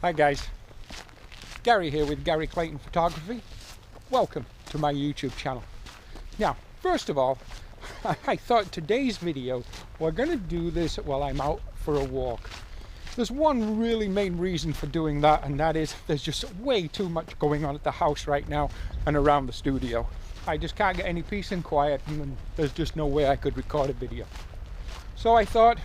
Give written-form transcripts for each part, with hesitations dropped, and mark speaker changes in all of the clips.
Speaker 1: Hi guys, Gary here with Gary Clayton Photography. Welcome to my YouTube channel. Now, first of all, I thought today's video, we're going to do this while I'm out for a walk. There's one really main reason for doing that, and that is there's just way too much going on at the house right now and around the studio. I just can't get any peace and quiet, and there's just no way I could record a video. So I thought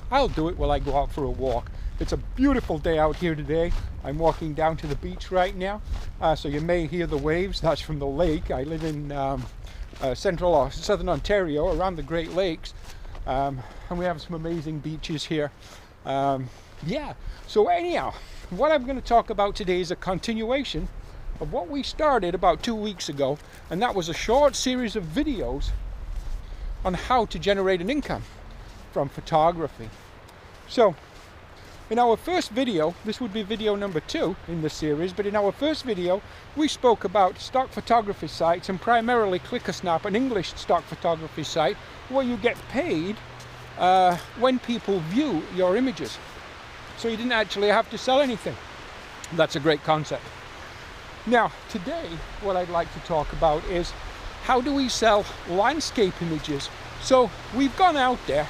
Speaker 1: I'll do it while I go out for a walk. It's a beautiful day out here today. I'm walking down to the beach right now, so you may hear the waves. That's from the lake. I live in central or southern Ontario, around the Great Lakes, and we have some amazing beaches here. Yeah, so anyhow, what I'm going to talk about today is a continuation of what we started about 2 weeks ago, and that was a short series of videos on how to generate an income from photography. So in our first video, this would be video number 2 in the series, but in our first video we spoke about stock photography sites, and primarily ClickerSnap, an English stock photography site where you get paid when people view your images. So you didn't actually have to sell anything. That's a great concept. Now today what I'd like to talk about is how do we sell landscape images. So we've gone out there,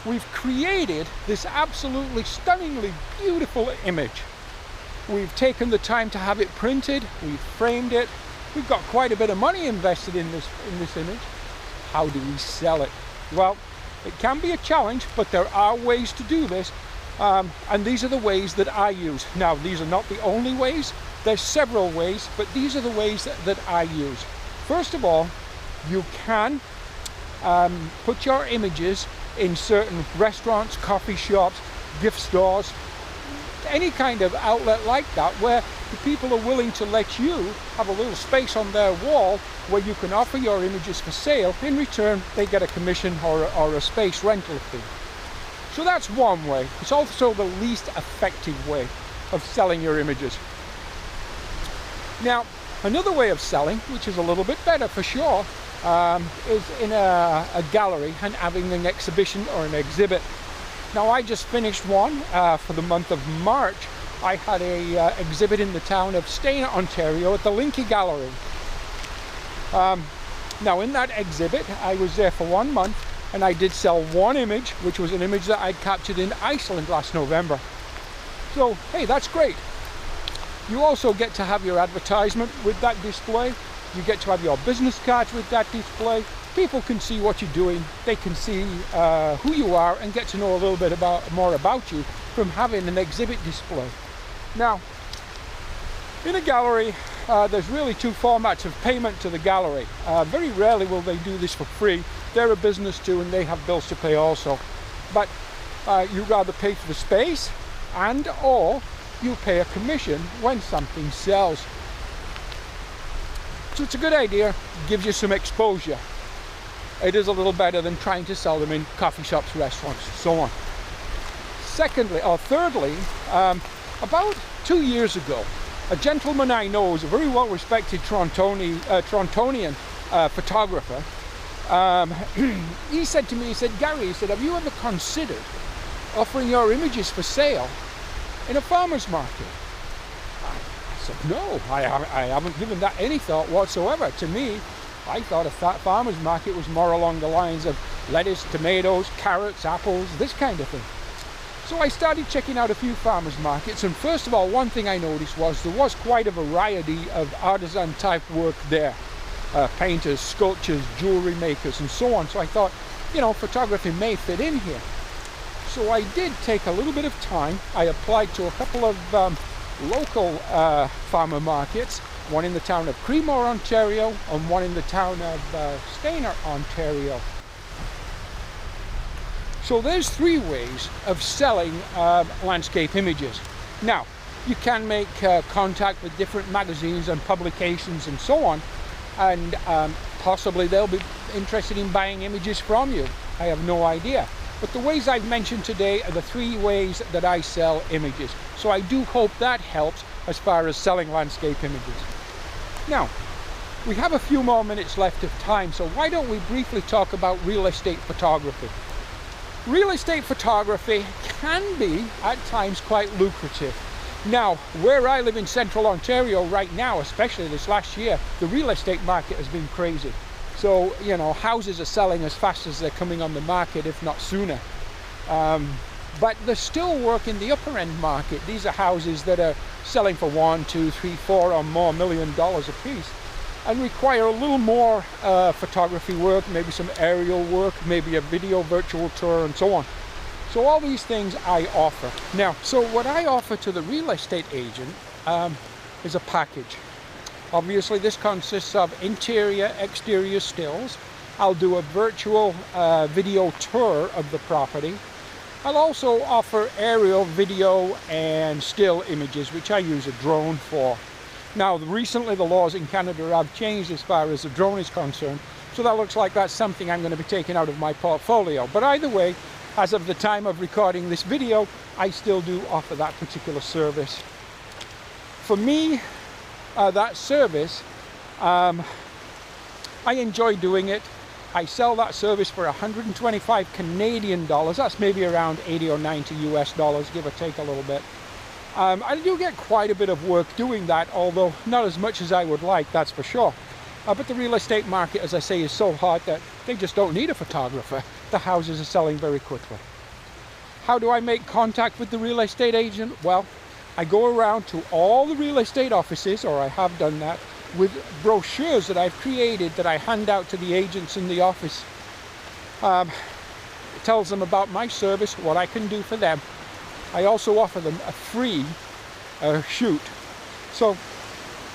Speaker 1: we've created this absolutely stunningly beautiful image. We've taken the time to have it printed, we've framed it, we've got quite a bit of money invested in this image. How do we sell it? Well, it can be a challenge, but there are ways to do this, and these are the ways that I use. Now, these are not the only ways, there's several ways, but these are the ways that I use. First of all, you can put your images in certain restaurants, coffee shops, gift stores, any kind of outlet like that, where the people are willing to let you have a little space on their wall where you can offer your images for sale. In return, they get a commission or a space rental fee. So that's one way. It's also the least effective way of selling your images. Now, another way of selling, which is a little bit better for sure, is in a gallery and having an exhibition or an exhibit. Now, I just finished one for the month of March. I had a exhibit in the town of Stayner, Ontario at the Linky Gallery. Now in that exhibit I was there for 1 month, and I did sell one image, which was an image that I'd captured in Iceland last November. So hey, that's great. You also get to have your advertisement with that display. You get to have your business cards with that display. People can see what you're doing. They can see who you are and get to know a little bit more about you from having an exhibit display. Now, in a gallery, there's really two formats of payment to the gallery. Very rarely will they do this for free. They're a business too, and they have bills to pay also. But you'd rather pay for the space, and or you pay a commission when something sells. So it's a good idea, it gives you some exposure. It is a little better than trying to sell them in coffee shops, restaurants, and so on. Thirdly, about 2 years ago, a gentleman I know is a very well-respected Torontonian photographer. He said to me, he said, Gary, he said, have you ever considered offering your images for sale in a farmer's market? I said, no, I haven't given that any thought whatsoever. To me, I thought a farmer's market was more along the lines of lettuce, tomatoes, carrots, apples, this kind of thing. So I started checking out a few farmers markets, and first of all, one thing I noticed was there was quite a variety of artisan type work there. Painters, sculptors, jewelry makers, and so on. So I thought, you know, photography may fit in here. So I did take a little bit of time. I applied to a couple of local farmer markets, one in the town of Creemore, Ontario, and one in the town of Stayner, Ontario. So there's 3 ways of selling landscape images. Now, you can make contact with different magazines and publications and so on, and possibly they'll be interested in buying images from you. I have no idea. But the ways I've mentioned today are the 3 ways that I sell images. So I do hope that helps as far as selling landscape images. Now, we have a few more minutes left of time, so why don't we briefly talk about real estate photography. Real estate photography can be, at times, quite lucrative. Now, where I live in central Ontario right now, especially this last year, the real estate market has been crazy. So, you know, houses are selling as fast as they're coming on the market, if not sooner. But there's still work in the upper end market. These are houses that are selling for $1, $2, $3, $4 or more million a piece, and require a little more photography work, maybe some aerial work, maybe a video virtual tour, and so on. So all these things I offer. Now, so what I offer to the real estate agent is a package. Obviously, this consists of interior, exterior stills. I'll do a virtual video tour of the property. I'll also offer aerial video and still images, which I use a drone for. Now, recently the laws in Canada have changed as far as the drone is concerned, so that looks like that's something I'm going to be taking out of my portfolio. But either way, as of the time of recording this video, I still do offer that particular service. For me, that service, I enjoy doing it. I sell that service for 125 Canadian dollars. That's maybe around 80 or 90 US dollars, give or take a little bit. I do get quite a bit of work doing that, although not as much as I would like, that's for sure. But the real estate market, as I say, is so hot that they just don't need a photographer. The houses are selling very quickly. How do I make contact with the real estate agent? Well, I go around to all the real estate offices, or I have done that, with brochures that I've created that I hand out to the agents in the office. It tells them about my service, what I can do for them. I also offer them a free shoot. So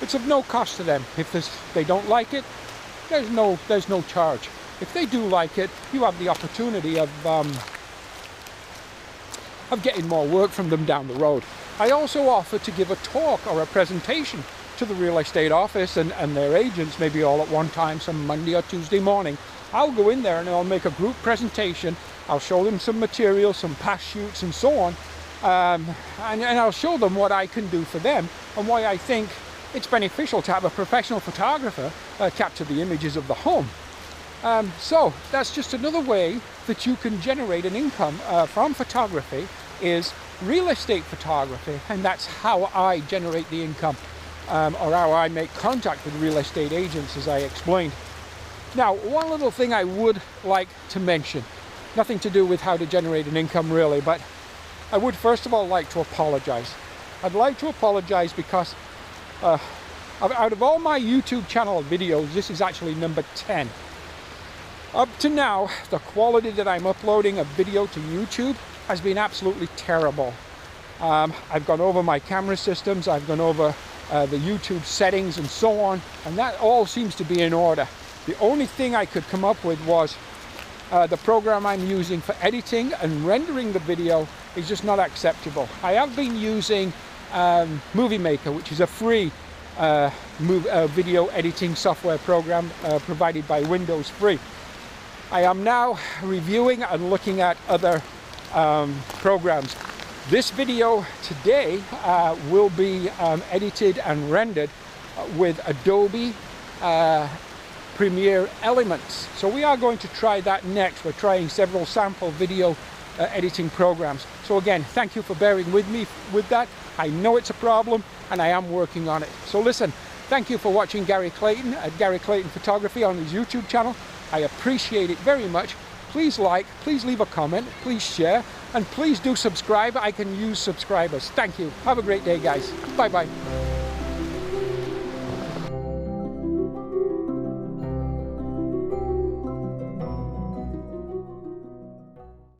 Speaker 1: it's of no cost to them. If they don't like it, there's no charge. If they do like it, you have the opportunity of getting more work from them down the road. I also offer to give a talk or a presentation to the real estate office and their agents, maybe all at one time, some Monday or Tuesday morning. I'll go in there and I'll make a group presentation. I'll show them some material, some past shoots and so on. And I'll show them what I can do for them and why I think it's beneficial to have a professional photographer capture the images of the home. So that's just another way that you can generate an income from photography, is real estate photography, and that's how I generate the income, or how I make contact with real estate agents, as I explained. Now, one little thing I would like to mention, nothing to do with how to generate an income really, but I would first of all like to apologize. I'd like to apologize because out of all my YouTube channel videos, this is actually number 10. Up to now, the quality that I'm uploading a video to YouTube has been absolutely terrible. I've gone over my camera systems, I've gone over the YouTube settings and so on, and that all seems to be in order. The only thing I could come up with was the program I'm using for editing and rendering the video is just not acceptable. I have been using Movie Maker, which is a free video editing software program provided by Windows Free. I am now reviewing and looking at other programs. This video today will be edited and rendered with Adobe Premiere Elements. So we are going to try that next. We're trying several sample video editing programs. So again, thank you for bearing with me with that. I know it's a problem and I am working on it. So listen, thank you for watching Gary Clayton at Gary Clayton Photography on his YouTube channel. I appreciate it very much. Please like, please leave a comment, please share, and please do subscribe. I can use subscribers. Thank you. Have a great day, guys. Bye-bye.